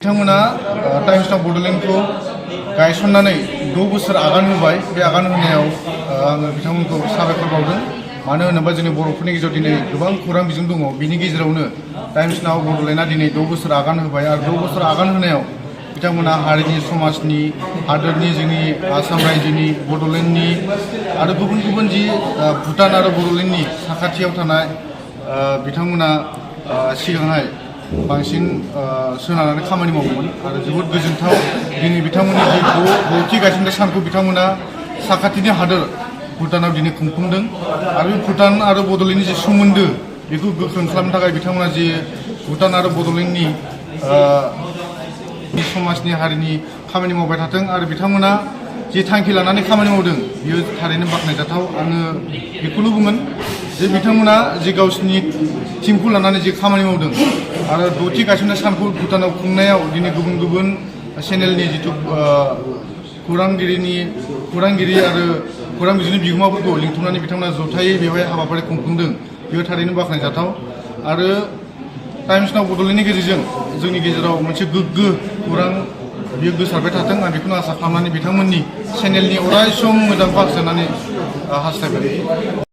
बिथांमोना times now बड'लेण्डखौ गायसननानै 6 बोसोर आगान होबाय। बे आगान होनायाव आङो बिथांमोनखौ साबायखर बावदों। मानो होनोबा जोंनि बर'फोरनि गेजेराव दिनै गोबां खौरां बिजों दङ। बिनि गेजेरावनो टाइम्स नाउ बड'लेण्डआ दिनै 6 बोसोर आगान होबाय आरो 6 बोसोर आगान होनायाव बिथांमोना हारिनि समाजनि हादोरनि जोंनि आसाम रायजोनि बड'लेण्डनि आरो गुबुन गुबुन जि भुटान आरो बड'लेण्डनि साखाथियाव थानाय बिथांमोना सिगांहाय बांसिन सोनारनानै खामानि मावोमोन आरो जोबोद गोजोनथाव दिनै बिथांमोननि जि द'थि गायसननाय सानखौ बिथांमोना साखाथिनि हादोर भुटानाव दिनै खुंफुंदों आरो बे भुटान आरो बड'लेण्डनि जि सोमोन्दो बेखौ गोख्रों खालामनो थाखाय बिथांमोना जि भुटान आरो बड'लेण्डनि समाजनि हारिनि खामानि मावबाय थाथों आरो बिथांमोना जि थांखि लानानै खामानि मावदों बियो थारैनो बाख्नायजाथाव। आङो बेखौनो बुंगोन जे बिथांमोना जि गावसिनि टीमखौ लानानै जि खामानि मावदों आरो द'थि गायसननाय सानखौ भुटानाव खुंनायाव दिनै गुबुन गुबुन चेनेलनि जिथु खौरांगिरि आरो खौरां बिजोंनि बिगोमाफोरखौ लिंथुमनानै बिथांमोना जथायै बेवहाय हाबाफारि खुंफुंदों बेयो थारैनो बाख्नायजाथाव। आरो टाइम्स नाउ बड'लेण्डनि गेजेरजों जोंनि गेजेराव मोनसे गोग्गो खौरां बियो गोसारबाय थाथों आं बेखौनो आसा खालामनानै बिथांमोननि चेनेलनि अराय सम मोजां पास जानानै हास्थायबाय।